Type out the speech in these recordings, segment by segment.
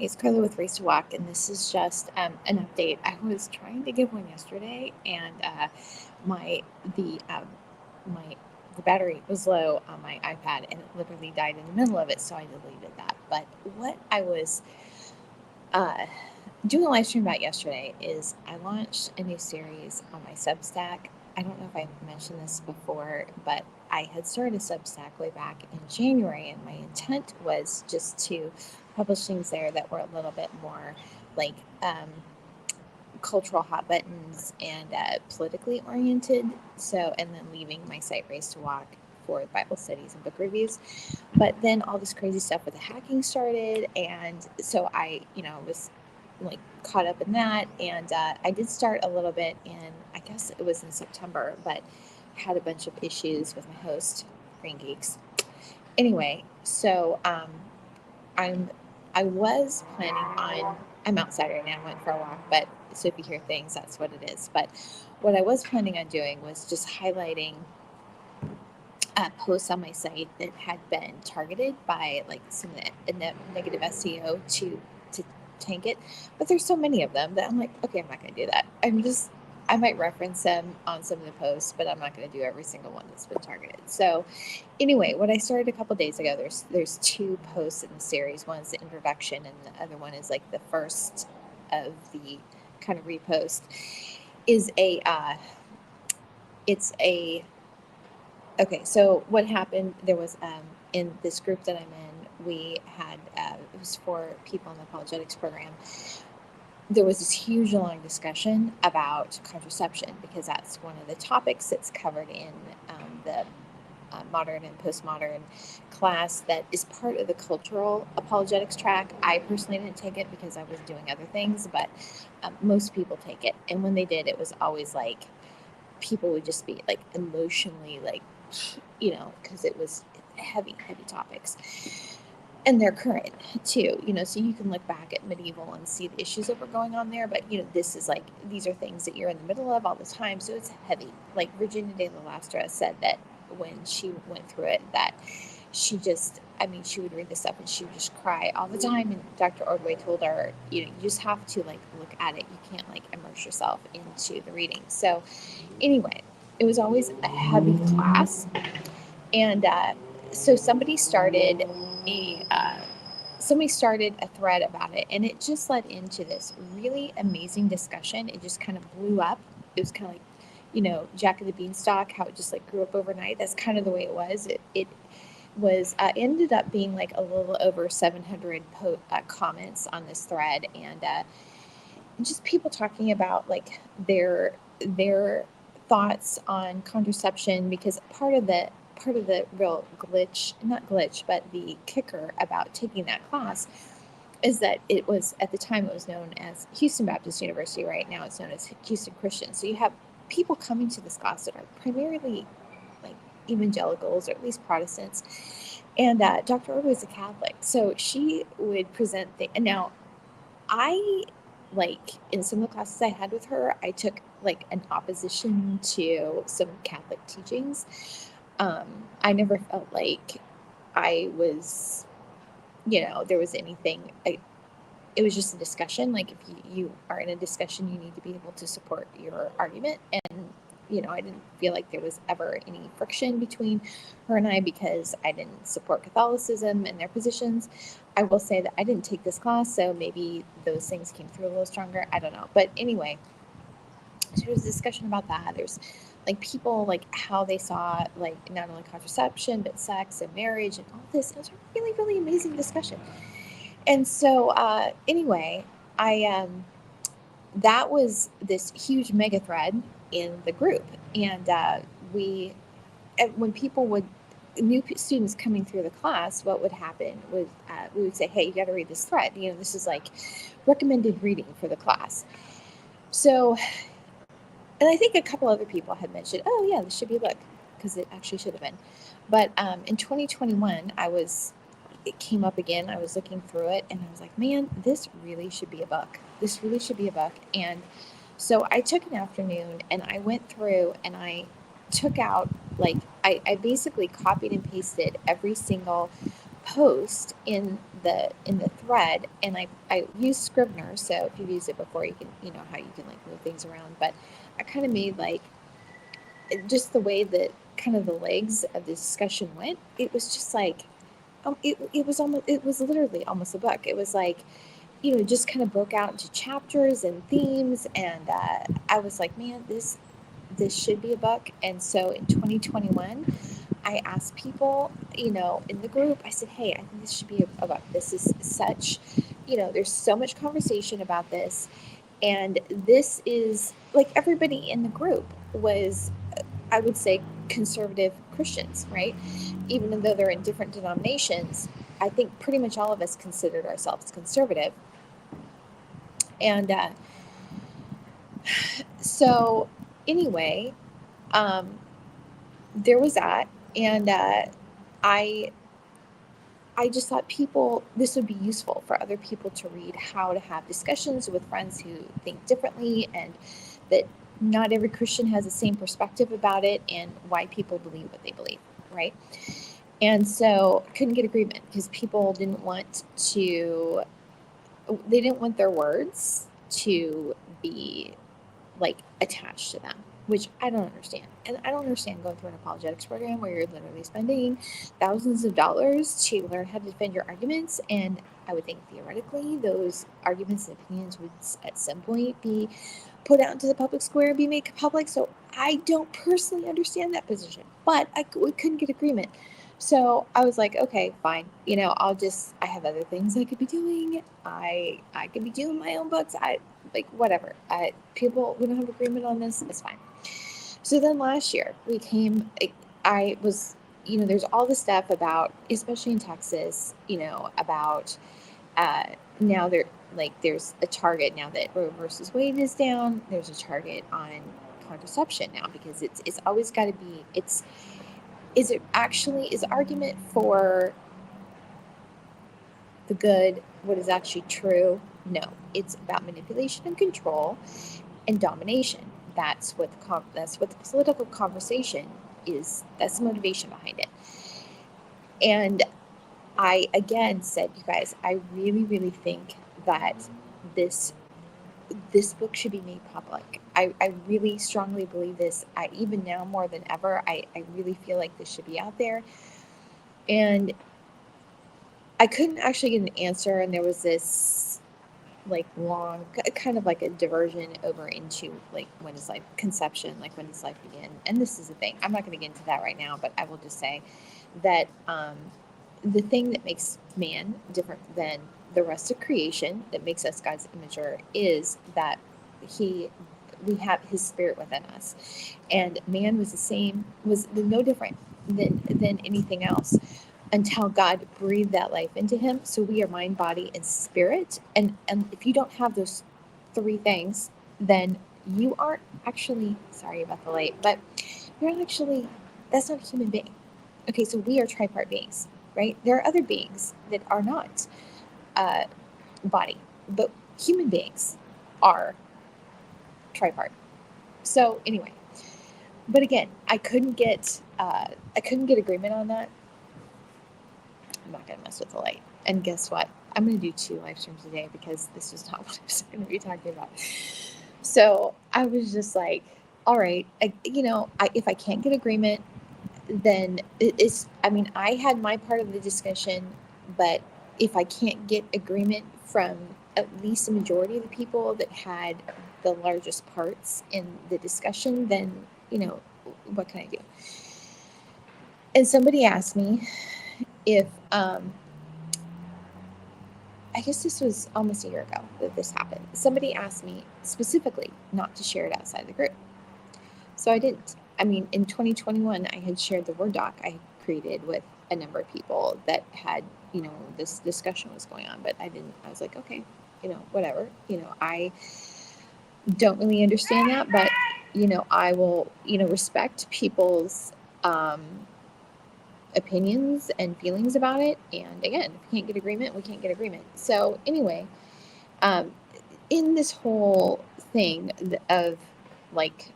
It's Carla with Race to Walk, and this is just an update. I was trying to give one yesterday, and my the my the battery was low on my iPad, and it literally died in the middle of it, so I deleted that. But what I was uh, doing a live stream about yesterday is I launched a new series on my Substack. I don't know if I mentioned this before, but I had started a Substack way back in January, and my intent was just to publish things there that were a little bit more like cultural hot buttons and politically oriented. So, and then leaving my site Race to Walk for Bible studies and book reviews. But then all this crazy stuff with the hacking started, and so was like caught up in that, and I did start a little bit in, I guess it was in September, but had a bunch of issues with my host, Green Geeks. Anyway, so I'm I was planning on, I'm outside right now. I went for a walk, but so if you hear things, that's what it is. But what I was planning on doing was just highlighting posts on my site that had been targeted by like some of the negative SEO to tank it. But there's so many of them that I'm like, okay, I'm not going to do that. I might reference them on some of the posts, but I'm not going to do every single one that's been targeted. So anyway, what I started a couple days ago, there's two posts in the series. One is the introduction, and the other one is like the first of the kind of repost. Is a it's a Okay, so what happened? There was in this group that I'm in, we had it was for people in the apologetics program. There was this huge long discussion about contraception because that's one of the topics that's covered in the modern and postmodern class that is part of the cultural apologetics track. I personally didn't take it because I was doing other things, but most people take it. And when they did, it was always like people would just be like emotionally like, because it was heavy, heavy topics. And they're current too, so you can look back at medieval and see the issues that were going on there. But, this is like, these are things that you're in the middle of all the time. So it's heavy. Like Virginia de la Lastra said that when she went through it, that she would read this stuff and she would just cry all the time. And Dr. Ordway told her, you just have to like look at it. You can't like immerse yourself into the reading. So anyway, it was always a heavy class. And so a somebody started a thread about it, and it just led into this really amazing discussion. It just kind of blew up. It was kind of like, Jack of the Beanstalk, how it just like grew up overnight. That's kind of the way it was. It was ended up being like a little over 700 comments on this thread, and just people talking about like their thoughts on contraception, because part of the real glitch, not glitch, but the kicker about taking that class is that it was, at the time it was known as Houston Baptist University. Right now it's known as Houston Christian. So you have people coming to this class that are primarily like evangelicals, or at least Protestants. And Dr. Orr was a Catholic, so she would present and now I, like, in some of the classes I had with her, I took like an opposition to some Catholic teachings. I never felt like I was, there was anything. It was just a discussion. Like, if you are in a discussion, you need to be able to support your argument. And, I didn't feel like there was ever any friction between her and I because I didn't support Catholicism and their positions. I will say that I didn't take this class, so maybe those things came through a little stronger. I don't know. But anyway, so there was a discussion about that. There's like people, like how they saw like not only contraception but sex and marriage and all this. It was a really, really amazing discussion. And so anyway, I that was this huge mega thread in the group. And when people would, new students coming through the class, what would happen was we would say, hey, you got to read this thread. This is like recommended reading for the class. So, and I think a couple other people had mentioned, oh yeah, this should be a book, because it actually should have been. But in 2021, it came up again. I was looking through it and I was like, man, this really should be a book. This really should be a book. And so I took an afternoon and I went through and I took out, like, I basically copied and pasted every single post in the thread, and I use Scrivener, so if you've used it before, you can, you know how you can like move things around, but I kind of made like just the way that kind of the legs of the discussion went. It was just like it was literally almost a book. It was like, you know, just kind of broke out into chapters and themes, and I was like, man, this should be a book. And so in 2021, I asked people, you know, in the group, I said, hey, I think this should be a book. This is such, you know, there's so much conversation about this. And this is like everybody in the group was, I would say, conservative Christians, right? Even though they're in different denominations, I think pretty much all of us considered ourselves conservative. And so, anyway, um, there was that. And I I just thought people, this would be useful for other people to read, how to have discussions with friends who think differently, and that not every Christian has the same perspective about it, and why people believe what they believe, right? And so I couldn't get agreement because people didn't want to, they didn't want their words to be like attached to them, which I don't understand. And I don't understand going through an apologetics program where you're literally spending thousands of dollars to learn how to defend your arguments. And I would think theoretically those arguments and opinions would at some point be put out into the public square and be made public. So I don't personally understand that position, but we couldn't get agreement. So I was like, okay, fine. You know, I have other things I could be doing. I could be doing my own books. Like whatever. We don't have agreement on this. It's fine. So then last year I was, you know, there's all this stuff about, especially in Texas, you know, about uh, now there's a target now that Roe versus Wade is down. There's a target on contraception now because it's always got to be is it actually is argument for the good what is actually true? No, it's about manipulation and control and domination. That's what the political conversation is. That's the motivation behind it. And I again said, you guys, I really, really think that this this book should be made public. I really strongly believe this. Even now more than ever, I really feel like this should be out there. And I couldn't actually get an answer, and there was this like long, kind of like a diversion over into like when does life conception, like when does life begin? And this is the thing. I'm not going to get into that right now, but I will just say that the thing that makes man different than the rest of creation, that makes us God's imager, is that he we have his spirit within us, and man was no different than anything else until God breathed that life into him. So we are mind, body, and spirit. And if you don't have those three things, then you aren't actually, sorry about the light, but you're not actually, that's not a human being. Okay, so we are tripart beings, right? There are other beings that are not uh, body, but human beings are tripart. So anyway, but again, I couldn't get agreement on that. I'm not gonna mess with the light. And guess what? I'm gonna do 2 live streams a day because this is not what I was gonna be talking about. So I was just like, all right, if I can't get agreement, then it's, I mean, I had my part of the discussion, but if I can't get agreement from at least the majority of the people that had the largest parts in the discussion, then, what can I do? And somebody asked me if, I guess this was almost a year ago that this happened. Somebody asked me specifically not to share it outside the group. So I didn't. I mean, in 2021, I had shared the Word doc I had created with a number of people that had, this discussion was going on, but I didn't. I was like, okay, whatever. I don't really understand that, but, I will, respect people's opinions and feelings about it. And again, if we can't get agreement, we can't get agreement. So anyway, in this whole thing of like,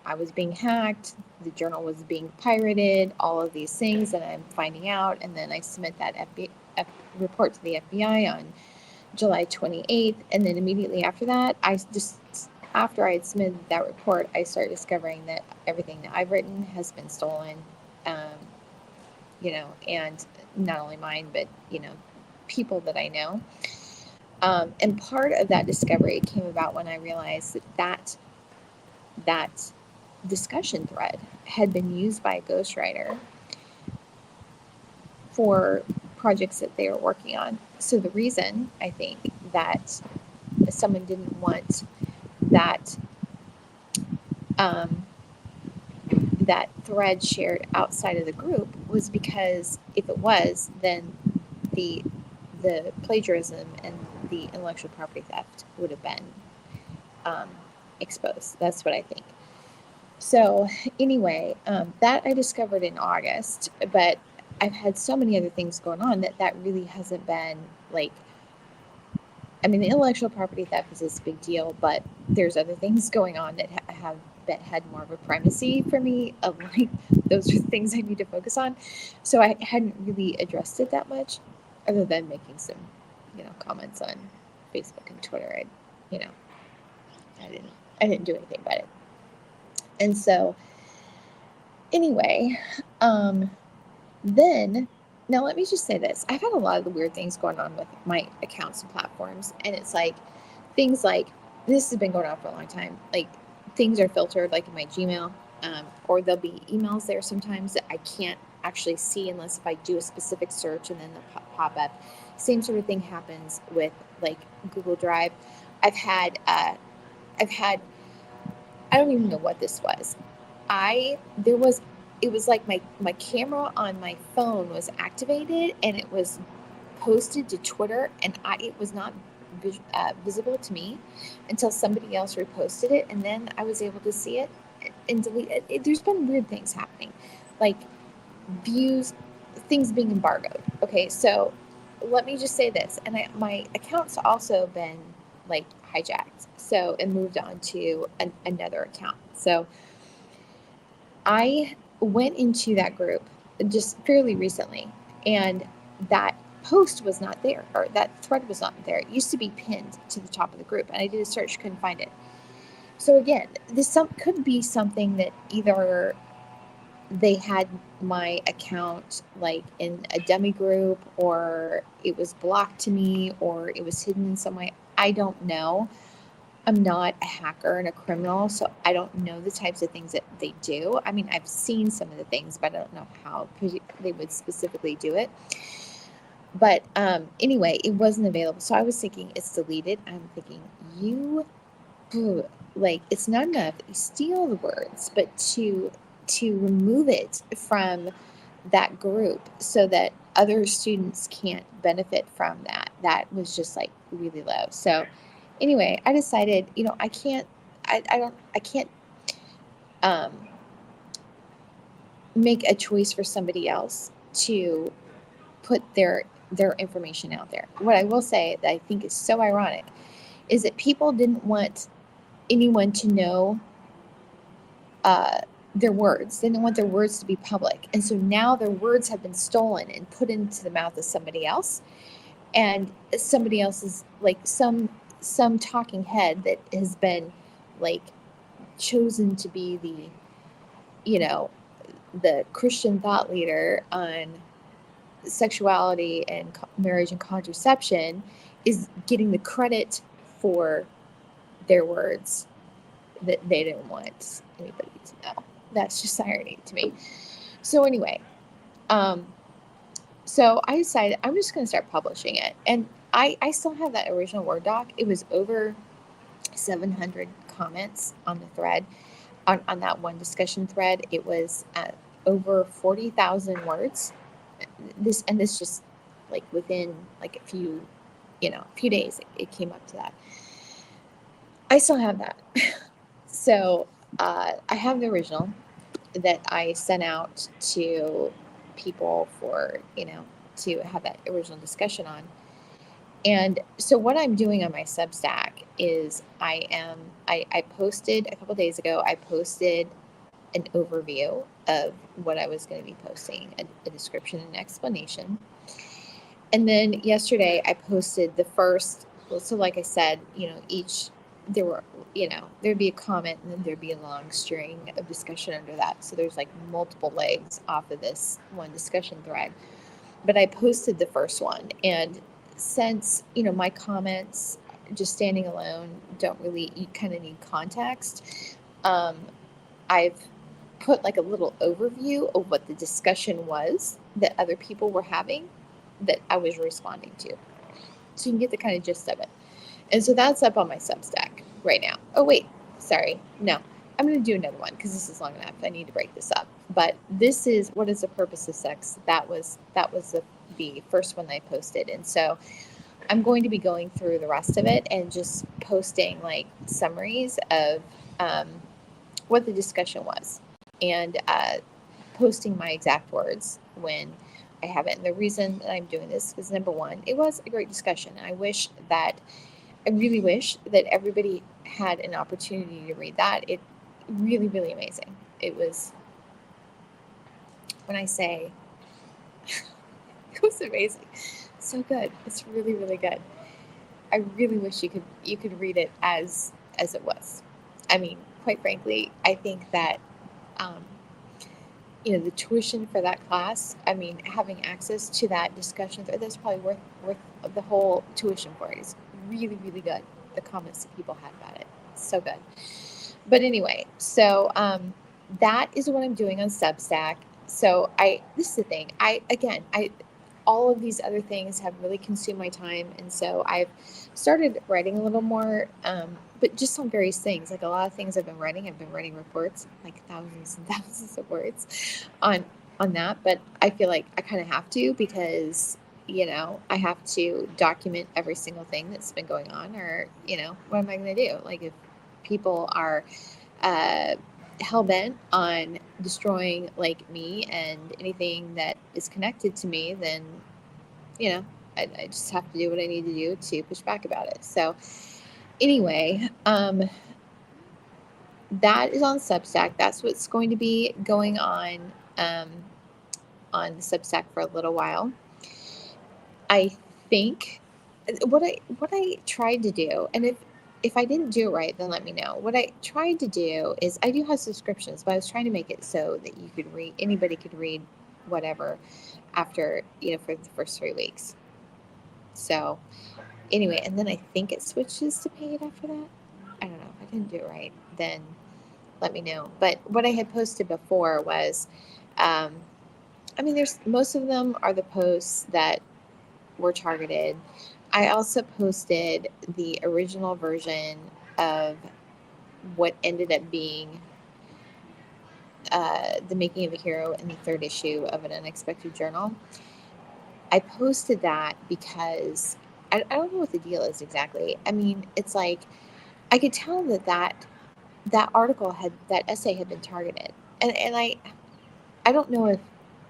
I was being hacked, the journal was being pirated, all of these things that I'm finding out. And then I submit that report to the FBI on July 28th. And then immediately after that, after I had submitted that report, I started discovering that everything that I've written has been stolen, and not only mine, but, people that I know. And part of that discovery came about when I realized that discussion thread had been used by a ghostwriter for projects that they were working on. So the reason I think that someone didn't want that that thread shared outside of the group was because if it was, then the plagiarism and the intellectual property theft would have been exposed. That's what I think. So anyway, that I discovered in August, but I've had so many other things going on that really hasn't been like, I mean, the intellectual property theft is this big deal, but there's other things going on that had more of a primacy for me of like, those are things I need to focus on. So I hadn't really addressed it that much other than making some, comments on Facebook and Twitter. I didn't do anything about it. And so anyway, then now let me just say this. I've had a lot of the weird things going on with my accounts and platforms. And it's like things like, this has been going on for a long time. Like things are filtered like in my Gmail, or there'll be emails there sometimes that I can't actually see unless if I do a specific search and then they'll pop up. Same sort of thing happens with like Google Drive. I don't even know what this was. It was like my camera on my phone was activated and it was posted to Twitter, and it was not visible to me until somebody else reposted it, and then I was able to see it and delete it. There's been weird things happening, like things being embargoed. Okay, so let me just say this, and my account's also been like hijacked, and moved on to another account. So I went into that group just fairly recently, and that post was not there, or that thread was not there. It used to be pinned to the top of the group, and I did a search, couldn't find it. So again, this could be something that either they had my account like in a dummy group, or it was blocked to me, or it was hidden in some way. I don't know. I'm not a hacker and a criminal, so I don't know the types of things that they do. I mean, I've seen some of the things, but I don't know how they would specifically do it. But anyway, it wasn't available. So I was thinking it's deleted. I'm thinking it's not enough that you steal the words, but to remove it from that group so that other students can't benefit from that. That was just like really low. So anyway, I decided, I can't make a choice for somebody else to put their information out there. What I will say that I think is so ironic is that people didn't want anyone to know their words. They didn't want their words to be public. And so now their words have been stolen and put into the mouth of somebody else. And somebody else is like some talking head that has been like chosen to be the Christian thought leader on sexuality and marriage and contraception is getting the credit for their words that they didn't want anybody to know. That's just irony to me. So anyway, so I decided I'm just going to start publishing it. And I still have that original Word doc. It was over 700 comments on the thread, on that one discussion thread. It was over 40,000 words. This just like within like a few days, it came up to that. I still have that. So I have the original that I sent out to people for, to have that original discussion on. And so what I'm doing on my Substack is I posted a couple days ago, I posted an overview of what I was going to be posting, a description and explanation. And then yesterday I posted the first, so like I said, there were, there'd be a comment and then there'd be a long string of discussion under that. So there's like multiple legs off of this one discussion thread. But I posted the first one. And since, my comments just standing alone don't really, you kind of need context. I've put like a little overview of what the discussion was that other people were having that I was responding to. So you can get the kind of gist of it. And so that's up on my Substack right now. Oh, wait, sorry. No, I'm going to do another one because this is long enough. I need to break this up. But this is What is the Purpose of Sex? That was the first one I posted. And so I'm going to be going through the rest of it and just posting like summaries of what the discussion was and posting my exact words when I have it. And the reason that I'm doing this is, number one, it was a great discussion. And I really wish that everybody had an opportunity to read that. It really, really amazing. It was, when I say it was amazing, so good. It's really, really good. I really wish you could read it as it was. I mean, quite frankly, I think that the tuition for that class, I mean, having access to that discussion, that's probably worth the whole tuition for it. It's really, really good. The comments that people had about it, so good. But anyway, so that is what I'm doing on Substack. So this is the thing. All of these other things have really consumed my time, and so I've started writing a little more, but just on various things. Like a lot of things I've been writing reports, like thousands and thousands of words on that. But I feel like I kind of have to, because I have to document every single thing that's been going on, or what am I going to do? Like, if people are hell-bent on destroying like me and anything that is connected to me, then I just have to do what I need to do to push back about it. So anyway, that is on Substack. That's what's going to be going on the Substack for a little while. I think what I tried to do, and if I didn't do it right, then let me know. What I tried to do is, I do have subscriptions, but I was trying to make it so that anybody could read whatever after, for the first 3 weeks. So anyway, and then I think it switches to paid after that. I don't know. If I didn't do it right, then let me know. But what I had posted before was, there's, most of them are the posts that were targeted. I also posted the original version of what ended up being The Making of a Hero in the 3rd issue of An Unexpected Journal. I posted that because I don't know what the deal is exactly. I mean, it's like, I could tell that article that essay had been targeted. And I don't know if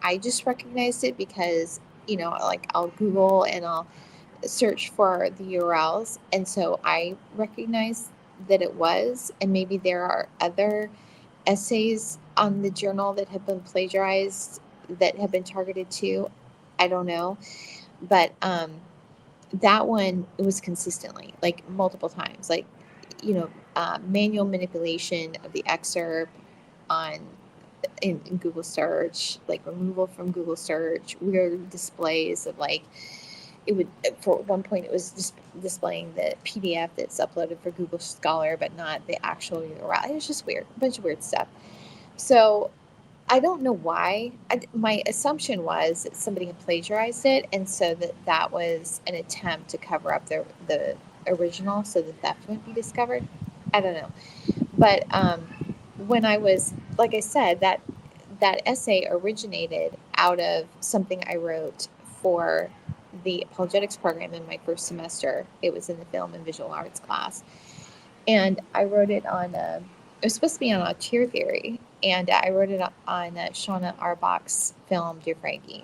I just recognized it because, like, I'll Google and I'll search for the URLs. And so I recognize that it was, and maybe there are other essays on the journal that have been plagiarized that have been targeted too. I don't know. But that one, it was consistently, like, multiple times, like, manual manipulation of the excerpt in Google search, like removal from Google search, weird displays of, like, it would, for one point, it was just displaying the PDF that's uploaded for Google Scholar, but not the actual URL. It was just weird, a bunch of weird stuff. So I don't know why. My assumption was that somebody had plagiarized it, and so that was an attempt to cover up the original so that theft wouldn't be discovered. I don't know. But when I was, like I said, that essay originated out of something I wrote for the apologetics program in my first semester. It was in the film and visual arts class. And I wrote it on, it was supposed to be on auteur theory. And I wrote it on Shauna Arbach's film, Dear Frankie.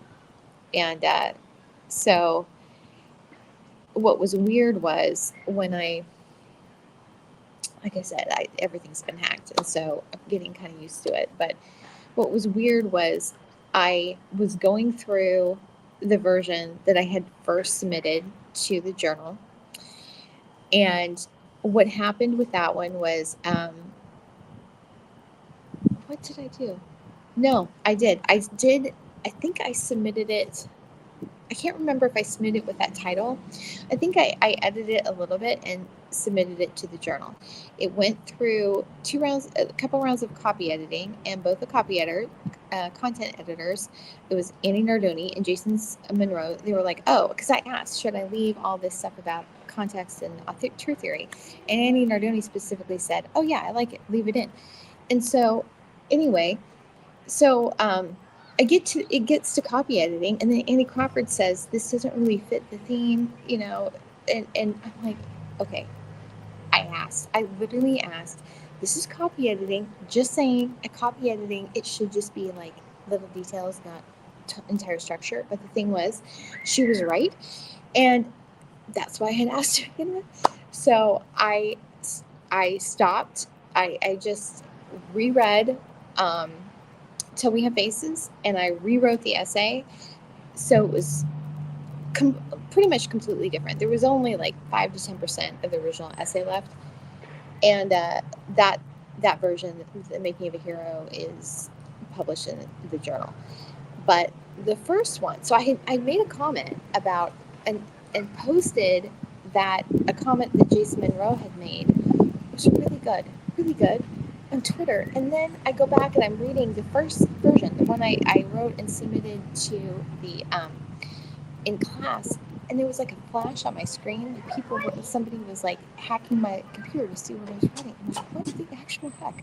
And so what was weird was when I like I said, everything's been hacked, and so I'm getting kind of used to it. But what was weird was I was going through the version that I had first submitted to the journal, and what happened with that one was, what did I do? No, I did. I think I submitted it. I can't remember if I submitted it with that title. I think I edited it a little bit and submitted it to the journal. It went through a couple rounds of copy editing, and both the content editors, it was Annie Nardoni and Jason Monroe. They were like, oh, because I asked, should I leave all this stuff about context and truth theory? And Annie Nardoni specifically said, oh, yeah, I like it. Leave it in. And so, anyway, so it gets to copy editing, and then Andy Crawford says this doesn't really fit the theme, and I'm like, okay, I literally asked, this is copy editing, just saying, a copy editing, it should just be like little details, not entire structure. But the thing was, she was right, and that's why I had asked her to begin with. So I stopped. I just reread Till We Have Faces, and I rewrote the essay. So it was pretty much completely different. There was only like 5 to 10% of the original essay left, and that version, The Making of a Hero, is published in the journal. But the first one, so I made a comment about and posted that a comment that Jason Monroe had made was really good on Twitter. And then I go back and I'm reading the first version, the one I wrote and submitted to the in class, and there was like a flash on my screen. Somebody was like hacking my computer to see what I was writing. I'm like, what the actual heck?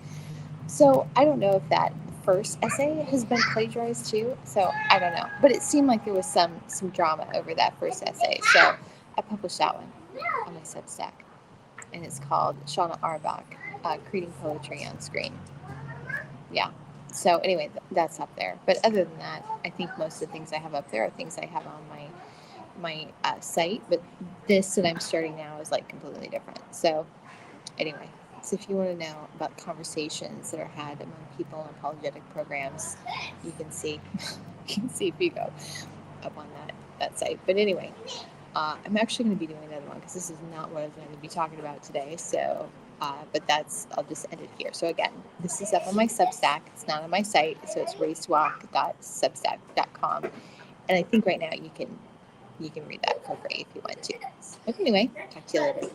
So I don't know if that first essay has been plagiarized too. So I don't know, but it seemed like there was some drama over that first essay. So I published that one on my Substack, and it's called Shauna Arbach, Creating Poetry on Screen. Yeah. So anyway, that's up there. But other than that, I think most of the things I have up there are things I have on my site. But this that I'm starting now is like completely different. So anyway, so if you want to know about conversations that are had among people in apologetic programs, you can see if you go up on that site. But anyway, I'm actually going to be doing another one because this is not what I was going to be talking about today. So, but I'll just end it here. So again, this is up on my Substack. It's not on my site. So it's racewalk.substack.com. And I think right now you can read that for free if you want to. But anyway, talk to you later.